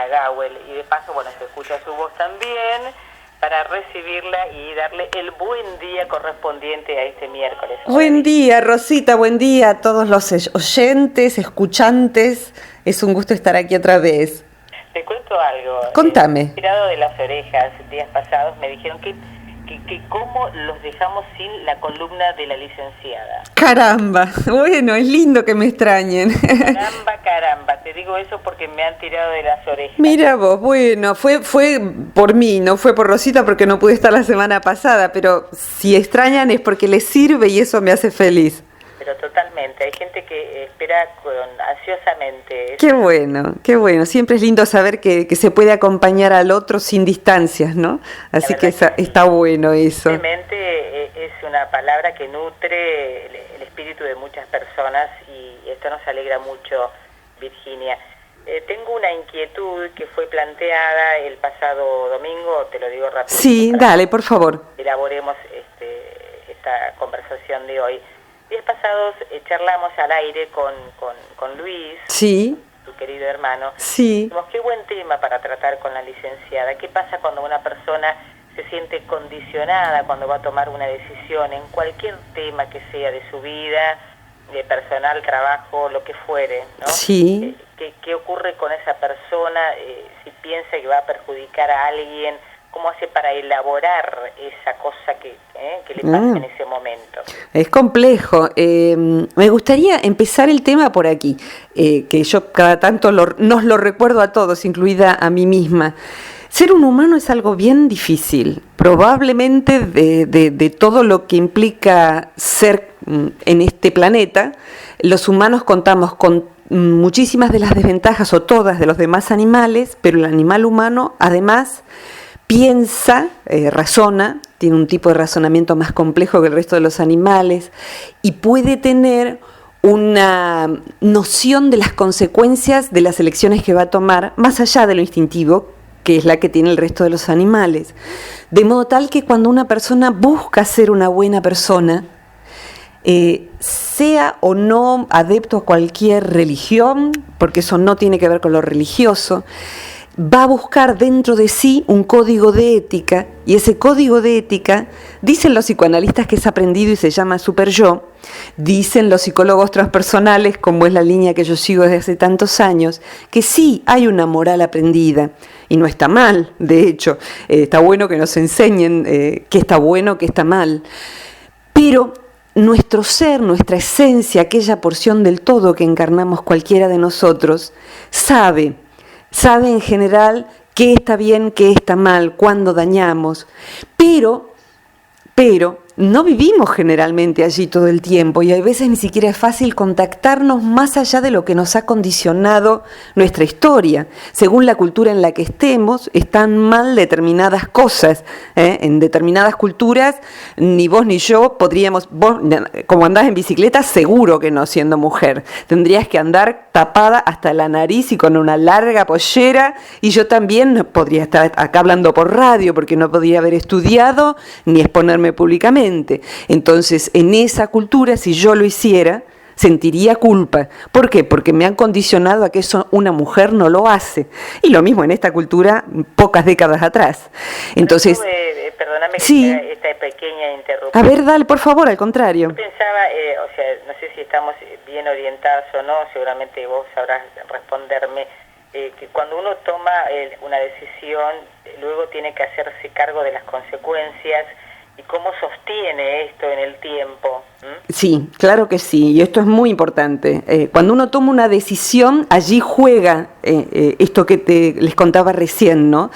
Gawel, y de paso, bueno, se escucha su voz también, para recibirla y darle el buen día correspondiente a este miércoles. Buen día, Rosita, buen día a todos los oyentes, escuchantes. Es un gusto estar aquí otra vez. Te cuento algo. Contame. Tirado de las orejas, días pasados me dijeron que cómo los dejamos sin la columna de la licenciada. Caramba, bueno, es lindo que me extrañen. Caramba, te digo eso porque me han tirado de las orejas. Mira vos, bueno, fue por mí, no fue por Rosita porque no pude estar la semana pasada, pero si extrañan es porque les sirve y eso me hace feliz. Pero totalmente, hay gente que espera ansiosamente. Qué bueno, siempre es lindo saber que se puede acompañar al otro sin distancias, ¿no? Así que está bueno eso. Realmente es una palabra que nutre el espíritu de muchas personas y esto nos alegra mucho, Virginia. Tengo una inquietud que fue planteada el pasado domingo, te lo digo rápido. Sí, dale, por favor. Elaboremos esta conversación de hoy. Días pasados charlamos al aire con Luis, sí, tu querido hermano. Sí. Dijimos, qué buen tema para tratar con la licenciada. ¿Qué pasa cuando una persona se siente condicionada cuando va a tomar una decisión en cualquier tema que sea de su vida, de personal, trabajo, lo que fuere, ¿no? Sí. ¿Qué ocurre con esa persona si piensa que va a perjudicar a alguien? ¿Cómo hace para elaborar esa cosa que le pasa en ese momento? Es complejo. Me gustaría empezar el tema por aquí, que yo cada tanto nos lo recuerdo a todos, incluida a mí misma. Ser un humano es algo bien difícil. Probablemente de todo lo que implica ser en este planeta, los humanos contamos con muchísimas de las desventajas o todas de los demás animales, pero el animal humano además piensa, razona, tiene un tipo de razonamiento más complejo que el resto de los animales y puede tener una noción de las consecuencias de las elecciones que va a tomar, más allá de lo instintivo, que es la que tiene el resto de los animales. De modo tal que cuando una persona busca ser una buena persona, sea o no adepto a cualquier religión, porque eso no tiene que ver con lo religioso, va a buscar dentro de sí un código de ética, y ese código de ética, dicen los psicoanalistas que es aprendido y se llama superyo, dicen los psicólogos transpersonales, como es la línea que yo sigo desde hace tantos años, que sí hay una moral aprendida, y no está mal, de hecho, está bueno que nos enseñen qué está bueno, qué está mal, pero nuestro ser, nuestra esencia, aquella porción del todo que encarnamos cualquiera de nosotros, sabe en general qué está bien, qué está mal, cuándo dañamos, pero no vivimos generalmente allí todo el tiempo y a veces ni siquiera es fácil contactarnos más allá de lo que nos ha condicionado nuestra historia. Según la cultura en la que estemos, están mal determinadas cosas. En determinadas culturas, ni vos ni yo podríamos, vos como andás en bicicleta, seguro que no siendo mujer. Tendrías que andar tapada hasta la nariz y con una larga pollera, y yo también no podría estar acá hablando por radio porque no podría haber estudiado ni exponerme públicamente. Entonces, en esa cultura, si yo lo hiciera, sentiría culpa. ¿Por qué? Porque me han condicionado a que eso una mujer no lo hace. Y lo mismo en esta cultura, pocas décadas atrás. Entonces, perdóname sí, esta pequeña interrupción. A ver, dale, por favor, al contrario. Yo pensaba, no sé si estamos bien orientados o no, seguramente vos sabrás responderme, que cuando uno toma una decisión, luego tiene que hacerse cargo de las consecuencias. ¿Y cómo sostiene esto en el tiempo? Sí, claro que sí, y esto es muy importante. Cuando uno toma una decisión, allí juega esto que les contaba recién, ¿no?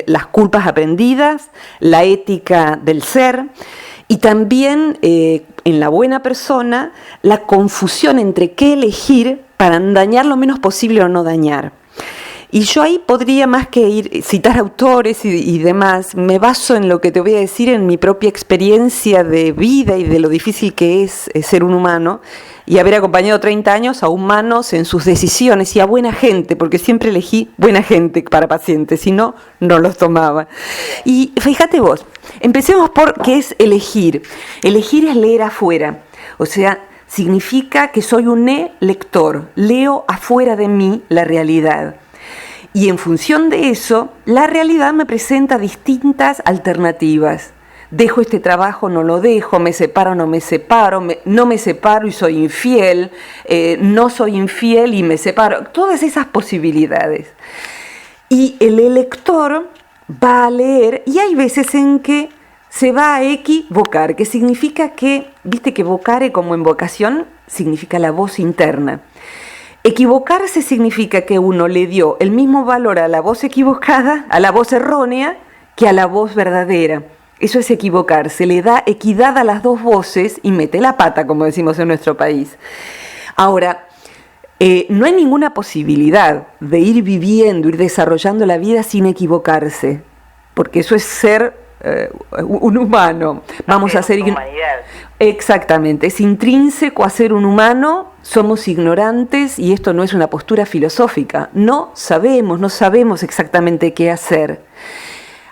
Las culpas aprendidas, la ética del ser, y también en la buena persona, la confusión entre qué elegir para dañar lo menos posible o no dañar. Y yo ahí podría, más que citar autores y demás, me baso en lo que te voy a decir, en mi propia experiencia de vida y de lo difícil que es ser un humano, y haber acompañado 30 años a humanos en sus decisiones y a buena gente, porque siempre elegí buena gente para pacientes, si no, no los tomaba. Y fíjate vos, empecemos por qué es elegir. Elegir es leer afuera, o sea, significa que soy un lector, leo afuera de mí la realidad. Y en función de eso, la realidad me presenta distintas alternativas. Dejo este trabajo, no lo dejo, me separo, no me separo, no me separo y soy infiel, no soy infiel y me separo, todas esas posibilidades. Y el elector va a leer, y hay veces en que se va a equivocar, que significa que, viste que vocare como en vocación significa la voz interna. Equivocarse significa que uno le dio el mismo valor a la voz equivocada, a la voz errónea, que a la voz verdadera. Eso es equivocarse, le da equidad a las dos voces y mete la pata, como decimos en nuestro país. Ahora, no hay ninguna posibilidad de ir viviendo, ir desarrollando la vida sin equivocarse, porque eso es ser un humano. Vamos a ser humanidad. Exactamente, es intrínseco a ser un humano, somos ignorantes y esto no es una postura filosófica. No sabemos exactamente qué hacer.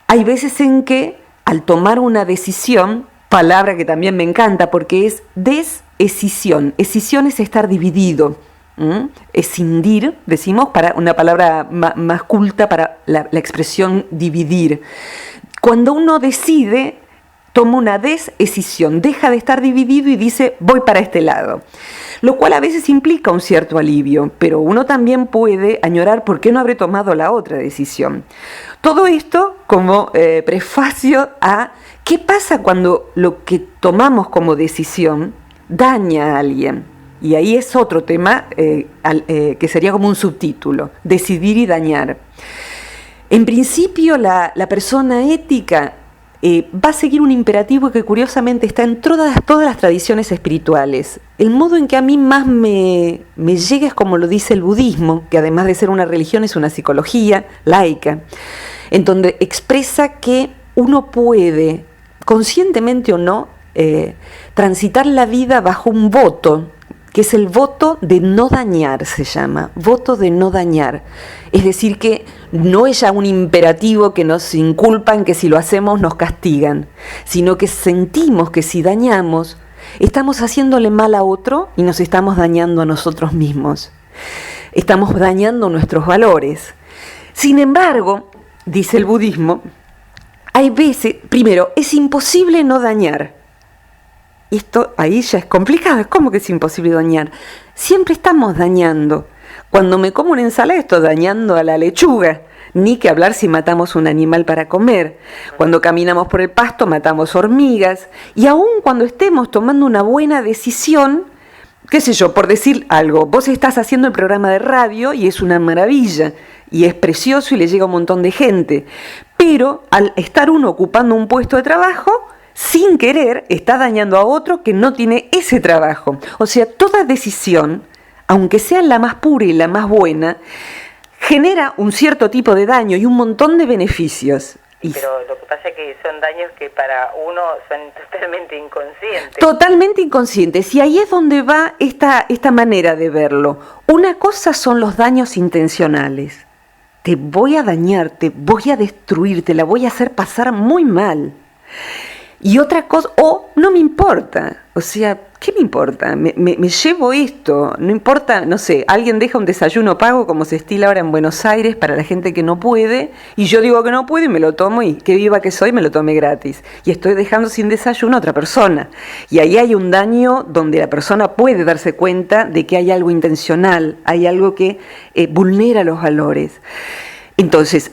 Hay veces en que al tomar una decisión, palabra que también me encanta porque es desescisión. Escisión es estar dividido. Escindir, decimos, para una palabra más culta para la expresión dividir. Cuando uno decide, toma una desescisión, deja de estar dividido y dice, voy para este lado. Lo cual a veces implica un cierto alivio, pero uno también puede añorar por qué no habré tomado la otra decisión. Todo esto como prefacio a qué pasa cuando lo que tomamos como decisión daña a alguien. Y ahí es otro tema que sería como un subtítulo, decidir y dañar. En principio la persona ética va a seguir un imperativo que curiosamente está en todas las tradiciones espirituales. El modo en que a mí más me llega es como lo dice el budismo, que además de ser una religión es una psicología laica, en donde expresa que uno puede, conscientemente o no, transitar la vida bajo un voto, que es el voto de no dañar, se llama, voto de no dañar. Es decir, que no es ya un imperativo que nos inculpan que si lo hacemos nos castigan, sino que sentimos que si dañamos, estamos haciéndole mal a otro y nos estamos dañando a nosotros mismos. Estamos dañando nuestros valores. Sin embargo, dice el budismo, hay veces, primero, es imposible no dañar. Esto ahí ya es complicado, ¿cómo que es imposible dañar? Siempre estamos dañando. Cuando me como una ensalada estoy dañando a la lechuga, ni que hablar si matamos un animal para comer. Cuando caminamos por el pasto matamos hormigas, y aun cuando estemos tomando una buena decisión, qué sé yo, por decir algo, vos estás haciendo el programa de radio y es una maravilla, y es precioso y le llega a un montón de gente, pero al estar uno ocupando un puesto de trabajo, sin querer está dañando a otro que no tiene ese trabajo. O sea, toda decisión, aunque sea la más pura y la más buena, genera un cierto tipo de daño y un montón de beneficios. Pero lo que pasa es que son daños que para uno son totalmente inconscientes. Totalmente inconscientes. Y ahí es donde va esta manera de verlo. Una cosa son los daños intencionales. Te voy a dañar, te voy a destruir, te la voy a hacer pasar muy mal. Y otra cosa, no me importa, o sea, ¿qué me importa? Me llevo esto, no importa, no sé, alguien deja un desayuno pago como se estila ahora en Buenos Aires para la gente que no puede, y yo digo que no puedo y me lo tomo y qué viva que soy, me lo tomé gratis. Y estoy dejando sin desayuno a otra persona. Y ahí hay un daño donde la persona puede darse cuenta de que hay algo intencional, hay algo que vulnera los valores. Entonces,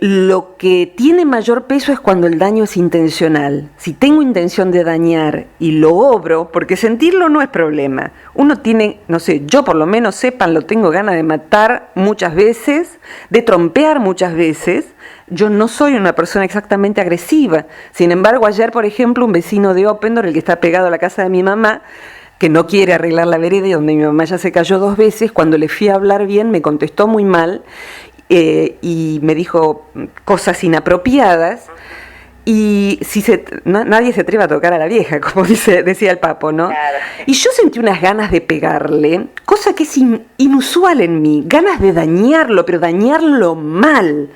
lo que tiene mayor peso es cuando el daño es intencional. Si tengo intención de dañar y lo obro, porque sentirlo no es problema. Uno tiene, no sé, yo por lo menos sépanlo, tengo ganas de matar muchas veces, de trompear muchas veces. Yo no soy una persona exactamente agresiva. Sin embargo, ayer, por ejemplo, un vecino de Opendorf, el que está pegado a la casa de mi mamá, que no quiere arreglar la vereda y donde mi mamá ya se cayó 2 veces, cuando le fui a hablar bien me contestó muy mal. Y me dijo cosas inapropiadas y nadie se atreve a tocar a la vieja, como decía el Papo, ¿no? Claro. Y yo sentí unas ganas de pegarle, cosa que es inusual en mí, ganas de dañarlo, pero dañarlo mal.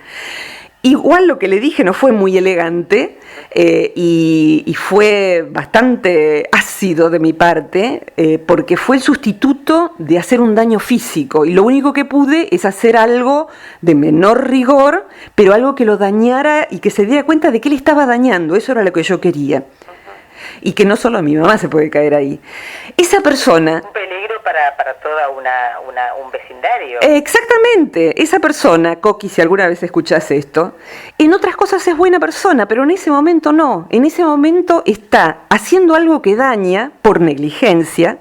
Igual lo que le dije no fue muy elegante y fue bastante ácido ácido de mi parte, porque fue el sustituto de hacer un daño físico, y lo único que pude es hacer algo de menor rigor, pero algo que lo dañara y que se diera cuenta de que él estaba dañando. Eso era lo que yo quería. Y que no solo a mi mamá se puede caer ahí. Esa persona... Un peligro para toda un vecindario. Exactamente. Esa persona, Coqui, si alguna vez escuchás esto, en otras cosas es buena persona, pero en ese momento no. En ese momento está haciendo algo que daña por negligencia,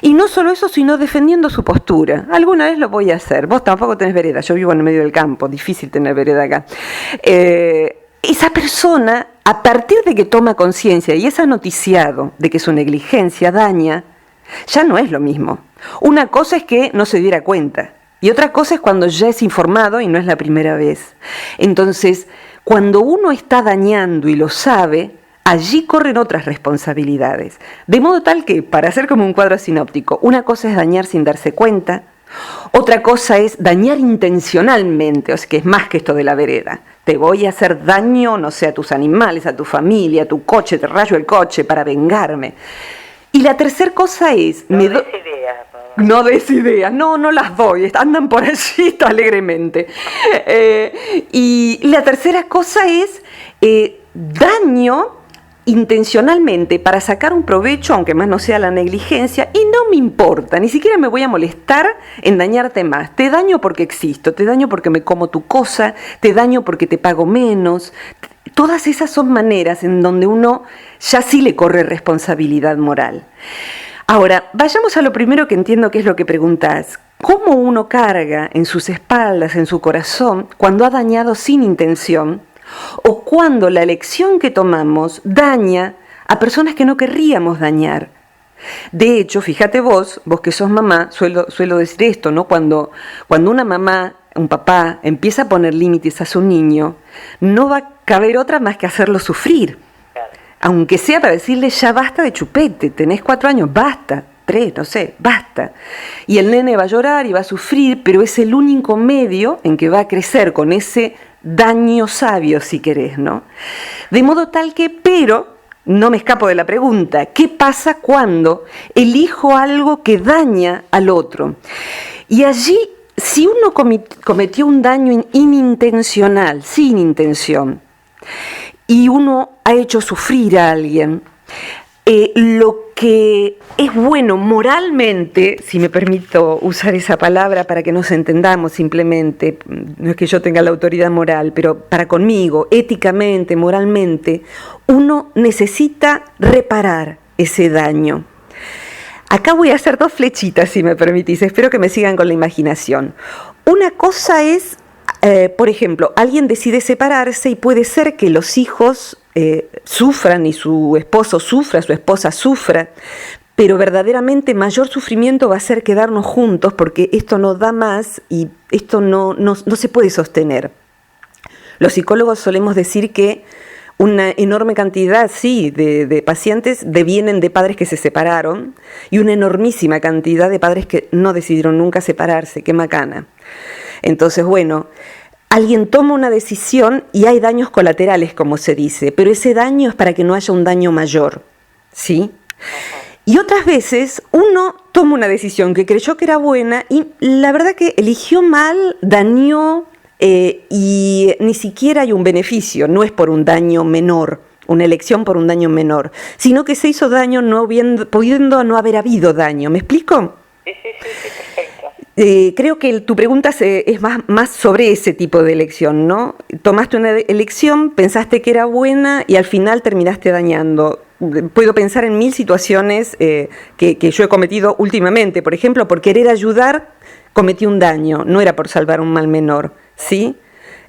y no solo eso, sino defendiendo su postura. Alguna vez lo voy a hacer. Vos tampoco tenés vereda. Yo vivo en el medio del campo. Difícil tener vereda acá. Esa persona, a partir de que toma conciencia y es noticiado de que su negligencia daña, ya no es lo mismo. Una cosa es que no se diera cuenta, y otra cosa es cuando ya es informado y no es la primera vez. Entonces, cuando uno está dañando y lo sabe, allí corren otras responsabilidades. De modo tal que, para hacer como un cuadro sinóptico, una cosa es dañar sin darse cuenta, otra cosa es dañar intencionalmente, o sea, que es más que esto de la vereda. Te voy a hacer daño, no sé, a tus animales, a tu familia, a tu coche, te rayo el coche para vengarme. Y la tercera cosa es... No des ideas. No des ideas, no las doy, andan por allí alegremente. Y la tercera cosa es daño intencionalmente para sacar un provecho, aunque más no sea la negligencia, y no me importa, ni siquiera me voy a molestar en dañarte más. Te daño porque existo, te daño porque me como tu cosa, te daño porque te pago menos. Todas esas son maneras en donde uno ya sí le corre responsabilidad moral. Ahora, vayamos a lo primero, que entiendo que es lo que preguntás. ¿Cómo uno carga en sus espaldas, en su corazón, cuando ha dañado sin intención, o cuando la elección que tomamos daña a personas que no querríamos dañar? De hecho, fíjate vos que sos mamá, suelo decir esto, ¿no? Cuando una mamá, un papá, empieza a poner límites a su niño, no va a caber otra más que hacerlo sufrir. Aunque sea para decirle, ya basta de chupete, tenés 4 años, basta, 3, no sé, basta. Y el nene va a llorar y va a sufrir, pero es el único medio en que va a crecer con ese daño sabio, si querés, ¿no? De modo tal que, pero, no me escapo de la pregunta, ¿qué pasa cuando elijo algo que daña al otro? Y allí, si uno cometió un daño inintencional, sin intención, y uno ha hecho sufrir a alguien, lo que es bueno moralmente, si me permito usar esa palabra para que nos entendamos simplemente, no es que yo tenga la autoridad moral, pero para conmigo, éticamente, moralmente, uno necesita reparar ese daño. Acá voy a hacer 2 flechitas, si me permitís, espero que me sigan con la imaginación. Una cosa es, por ejemplo, alguien decide separarse y puede ser que los hijos sufran y su esposo sufra, su esposa sufra, pero verdaderamente mayor sufrimiento va a ser quedarnos juntos, porque esto no da más y esto no se puede sostener. Los psicólogos solemos decir que una enorme cantidad, sí, de pacientes devienen de padres que se separaron, y una enormísima cantidad de padres que no decidieron nunca separarse. ¡Qué macana! Entonces, bueno, alguien toma una decisión y hay daños colaterales, como se dice, pero ese daño es para que no haya un daño mayor, ¿sí? Y otras veces uno toma una decisión que creyó que era buena y la verdad que eligió mal, dañó, y ni siquiera hay un beneficio, no es por un daño menor, una elección por un daño menor, sino que se hizo daño pudiendo no haber habido daño. ¿Me explico? Sí, perfecto. Creo que tu pregunta es más sobre ese tipo de elección, ¿no? Tomaste una elección, pensaste que era buena y al final terminaste dañando. Puedo pensar en 1000 situaciones que yo he cometido últimamente. Por ejemplo, por querer ayudar, cometí un daño, no era por salvar un mal menor, ¿sí?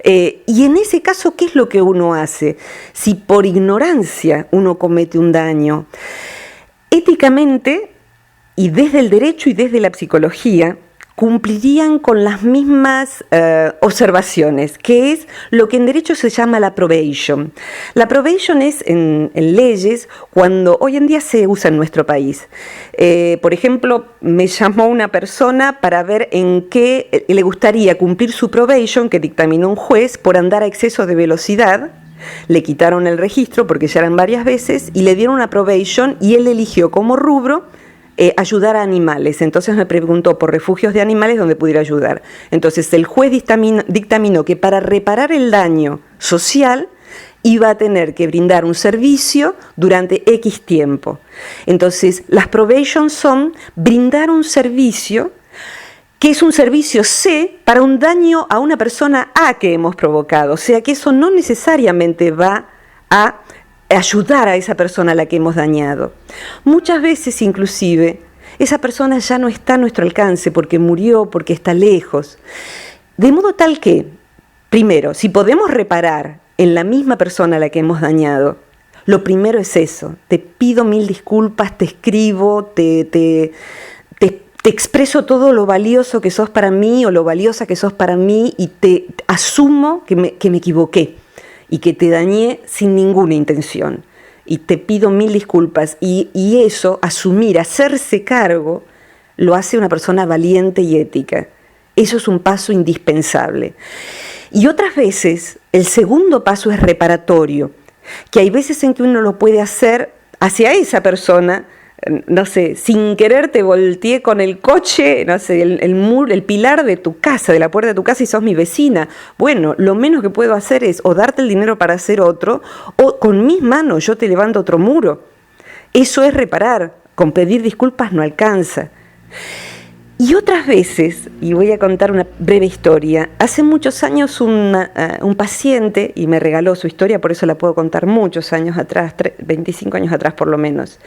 Y en ese caso, ¿qué es lo que uno hace? Si por ignorancia uno comete un daño, éticamente, y desde el derecho y desde la psicología, cumplirían con las mismas observaciones, que es lo que en derecho se llama la probation. La probation es en leyes cuando hoy en día se usa en nuestro país. Por ejemplo, me llamó una persona para ver en qué le gustaría cumplir su probation, que dictaminó un juez, por andar a exceso de velocidad, Le quitaron el registro porque ya eran varias veces y le dieron una probation y él eligió como rubro ayudar a animales. Entonces me preguntó por refugios de animales donde pudiera ayudar. Entonces el juez dictaminó que para reparar el daño social iba a tener que brindar un servicio durante X tiempo. Entonces las probations son brindar un servicio que es un servicio C para un daño a una persona A que hemos provocado. O sea que eso no necesariamente va a ayudar a esa persona a la que hemos dañado. Muchas veces inclusive esa persona ya no está a nuestro alcance porque murió, porque está lejos. De modo tal que, primero, si podemos reparar en la misma persona a la que hemos dañado, lo primero es eso. Te pido 1000 disculpas, te escribo, te expreso todo lo valioso que sos para mí o lo valiosa que sos para mí y te asumo que me equivoqué y que te dañé sin ninguna intención. Y te pido 1000 disculpas. Y eso, asumir, hacerse cargo, lo hace una persona valiente y ética. Eso es un paso indispensable. Y otras veces, el segundo paso es reparatorio, que hay veces en que uno lo puede hacer hacia esa persona. No sé, sin querer te volteé con el coche, no sé, el pilar de tu casa, de la puerta de tu casa y sos mi vecina. Bueno, lo menos que puedo hacer es o darte el dinero para hacer otro, o con mis manos yo te levanto otro muro. Eso es reparar, con pedir disculpas no alcanza. Y otras veces, y voy a contar una breve historia, hace muchos años un paciente, y me regaló su historia, por eso la puedo contar muchos años atrás, 25 años atrás por lo menos,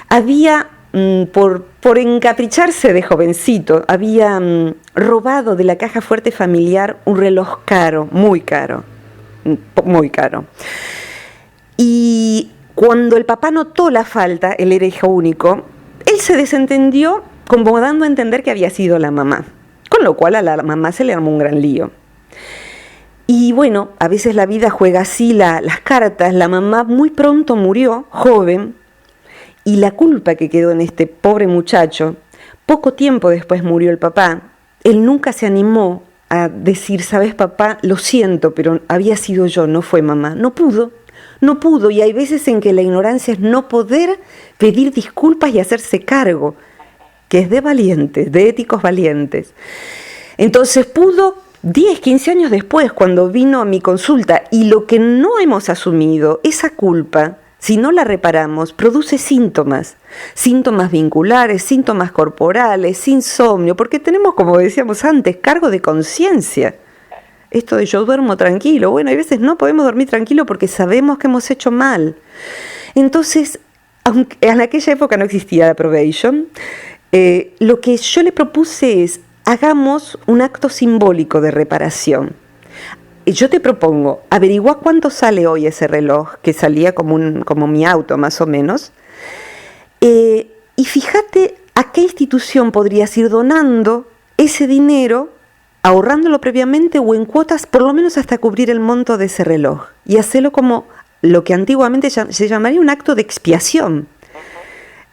había, por encapricharse de jovencito, había robado de la caja fuerte familiar un reloj caro, muy caro. Y cuando el papá notó la falta, él era hijo único, él se desentendió como dando a entender que había sido la mamá, con lo cual a la mamá se le armó un gran lío. Y bueno, a veces la vida juega así las cartas. La mamá muy pronto murió, joven, y la culpa que quedó en este pobre muchacho, poco tiempo después murió el papá. Él nunca se animó a decir, sabes papá, lo siento, pero había sido yo, no fue mamá. No pudo, y hay veces en que la ignorancia es no poder pedir disculpas y hacerse cargo, que es de valientes, de éticos valientes. Entonces pudo 10, 15 años después, cuando vino a mi consulta, y lo que no hemos asumido, esa culpa, si no la reparamos, produce síntomas vinculares, síntomas corporales, insomnio, porque tenemos, como decíamos antes, cargo de conciencia. Esto de yo duermo tranquilo, bueno, hay veces no podemos dormir tranquilo porque sabemos que hemos hecho mal. Entonces, aunque en aquella época no existía la probation, lo que yo le propuse es, hagamos un acto simbólico de reparación. Yo te propongo, averigua cuánto sale hoy ese reloj, que salía como mi auto más o menos, y fíjate a qué institución podrías ir donando ese dinero, ahorrándolo previamente o en cuotas, por lo menos hasta cubrir el monto de ese reloj, y hacerlo como lo que antiguamente se llamaría un acto de expiación.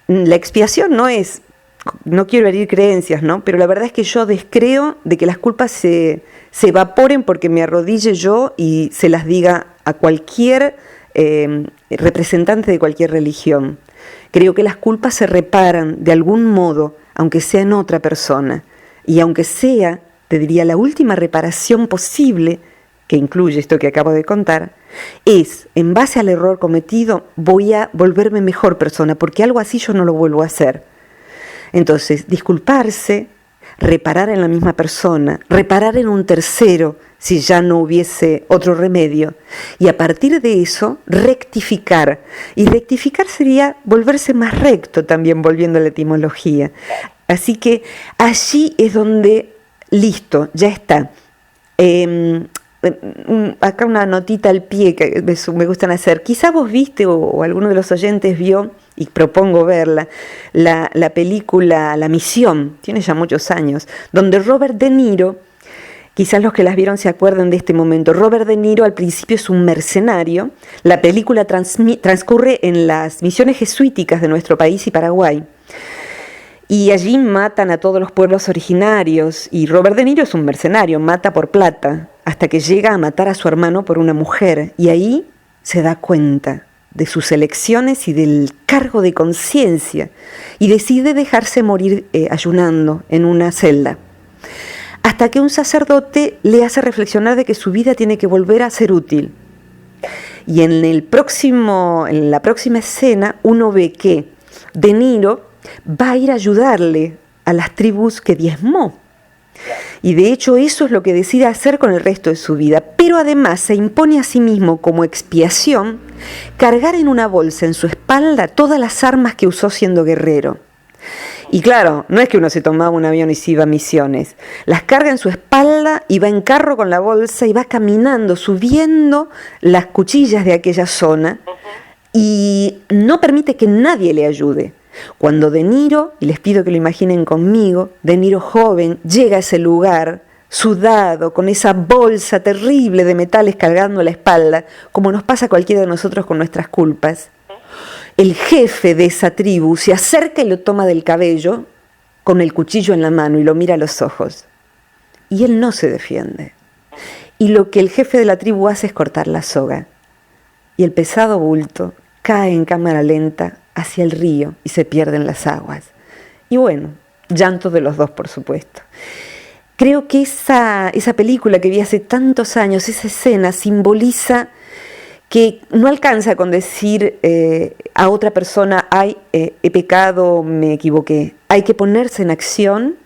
La expiación no quiero herir creencias, ¿no? Pero la verdad es que yo descreo de que las culpas se evaporen porque me arrodille yo y se las diga a cualquier representante de cualquier religión. Creo que las culpas se reparan de algún modo, aunque sea en otra persona. Y aunque sea, te diría, la última reparación posible, que incluye esto que acabo de contar, es, en base al error cometido, voy a volverme mejor persona, porque algo así yo no lo vuelvo a hacer. Entonces, disculparse, reparar en la misma persona, reparar en un tercero si ya no hubiese otro remedio, y a partir de eso rectificar. Y rectificar sería volverse más recto también, volviendo a la etimología. Así que allí es donde, listo, ya está. Acá una notita al pie que me gustan hacer. Quizá vos viste o alguno de los oyentes vio, y propongo verla, la película La Misión, tiene ya muchos años, donde Robert De Niro, quizás los que las vieron se acuerdan de este momento. Robert De Niro al principio es un mercenario. La película transcurre en las misiones jesuíticas de nuestro país y Paraguay. Y allí matan a todos los pueblos originarios, y Robert De Niro es un mercenario, mata por plata hasta que llega a matar a su hermano por una mujer, y ahí se da cuenta de sus elecciones y del cargo de conciencia, y decide dejarse morir ayunando en una celda, hasta que un sacerdote le hace reflexionar de que su vida tiene que volver a ser útil. Y en la próxima escena uno ve que De Niro va a ir a ayudarle a las tribus que diezmó. Y de hecho eso es lo que decide hacer con el resto de su vida. Pero además se impone a sí mismo como expiación cargar en una bolsa en su espalda todas las armas que usó siendo guerrero. Y claro, no es que uno se tomaba un avión y se iba a misiones. Las carga en su espalda y va en carro con la bolsa y va caminando, subiendo las cuchillas de aquella zona y no permite que nadie le ayude. Cuando De Niro, y les pido que lo imaginen conmigo, De Niro joven llega a ese lugar, sudado, con esa bolsa terrible de metales cargando la espalda, como nos pasa a cualquiera de nosotros con nuestras culpas, el jefe de esa tribu se acerca y lo toma del cabello con el cuchillo en la mano y lo mira a los ojos. Y él no se defiende. Y lo que el jefe de la tribu hace es cortar la soga. Y el pesado bulto cae en cámara lenta hacia el río y se pierde en las aguas. Y bueno, llanto de los dos, por supuesto. Creo que esa película que vi hace tantos años, esa escena simboliza que no alcanza con decir a otra persona, ay, he pecado, me equivoqué. Hay que ponerse en acción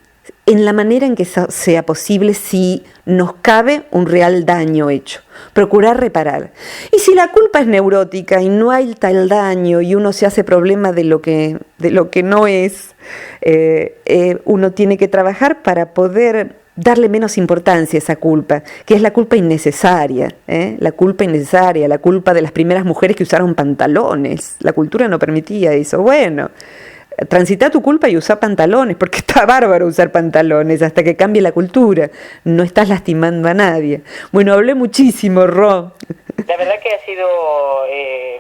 en la manera en que sea posible si nos cabe un real daño hecho. Procurar reparar. Y si la culpa es neurótica y no hay tal daño y uno se hace problema de lo que no es, uno tiene que trabajar para poder darle menos importancia a esa culpa, que es la culpa innecesaria, la culpa innecesaria, la culpa de las primeras mujeres que usaron pantalones. La cultura no permitía eso. Bueno, transita tu culpa y usa pantalones, porque está bárbaro usar pantalones hasta que cambie la cultura. No estás lastimando a nadie. Bueno, hablé muchísimo, Ro. La verdad que ha sido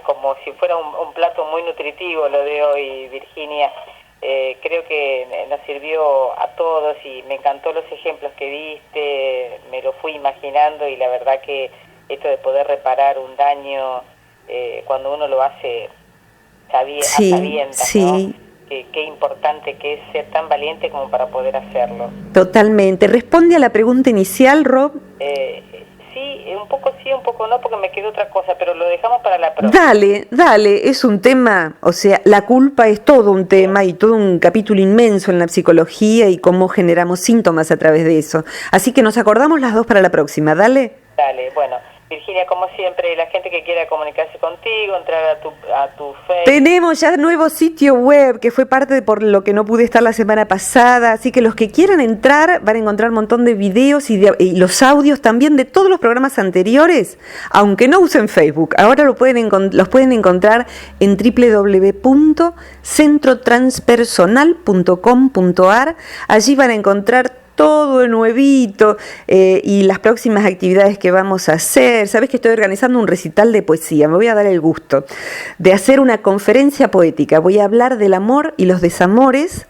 como si fuera un plato muy nutritivo lo de hoy, Virginia. Creo que nos sirvió a todos y me encantó los ejemplos que diste, me lo fui imaginando y la verdad que esto de poder reparar un daño cuando uno lo hace a sabiendas, sí. ¿no? Qué importante que es ser tan valiente como para poder hacerlo. Totalmente. ¿Responde a la pregunta inicial, Rob? Sí, un poco no, porque me quedó otra cosa, pero lo dejamos para la próxima. Dale, es un tema, o sea, la culpa es todo un tema y todo un capítulo inmenso en la psicología y cómo generamos síntomas a través de eso. Así que nos acordamos las dos para la próxima, dale. Dale, bueno. Virginia, como siempre, la gente que quiera comunicarse contigo, entrar a tu Facebook. Tenemos ya nuevo sitio web, que fue parte de por lo que no pude estar la semana pasada, así que los que quieran entrar van a encontrar un montón de videos y los audios también de todos los programas anteriores, aunque no usen Facebook. Ahora los pueden encontrar en www.centrotranspersonal.com.ar. Allí van a encontrar todo nuevito y las próximas actividades que vamos a hacer. Sabes que estoy organizando un recital de poesía, me voy a dar el gusto de hacer una conferencia poética. Voy a hablar del amor y los desamores,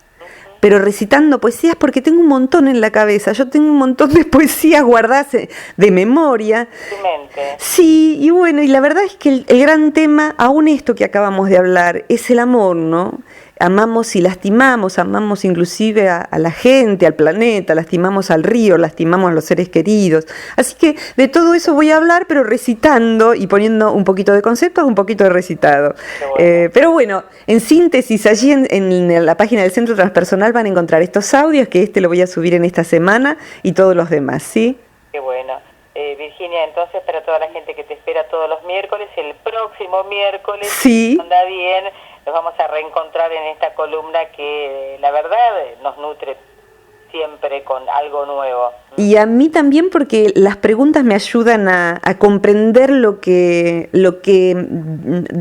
pero recitando poesías porque tengo un montón en la cabeza. Yo tengo un montón de poesías guardadas de memoria. Tu mente. Sí, y bueno, y la verdad es que el gran tema, aún esto que acabamos de hablar, es el amor, ¿no? Amamos y lastimamos, amamos inclusive a la gente, al planeta, lastimamos al río, lastimamos a los seres queridos. Así que de todo eso voy a hablar, pero recitando y poniendo un poquito de conceptos, un poquito de recitado. Bueno. Pero bueno, en síntesis, allí en la página del Centro Transpersonal van a encontrar estos audios, que lo voy a subir en esta semana, y todos los demás, ¿sí? Qué bueno. Virginia, entonces, para toda la gente que te espera todos los miércoles, el próximo miércoles, sí, anda bien, nos vamos a reencontrar en esta columna que la verdad nos nutre siempre con algo nuevo. Y a mí también, porque las preguntas me ayudan a comprender lo que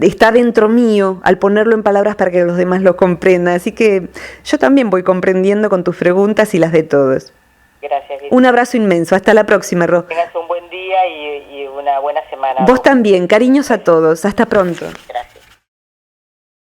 está dentro mío, al ponerlo en palabras para que los demás lo comprendan. Así que yo también voy comprendiendo con tus preguntas y las de todos. Gracias, Virginia. Un abrazo inmenso. Hasta la próxima, Ro. Tengas un buen día y una buena semana. Vos también. Cariños a todos. Hasta pronto. Gracias.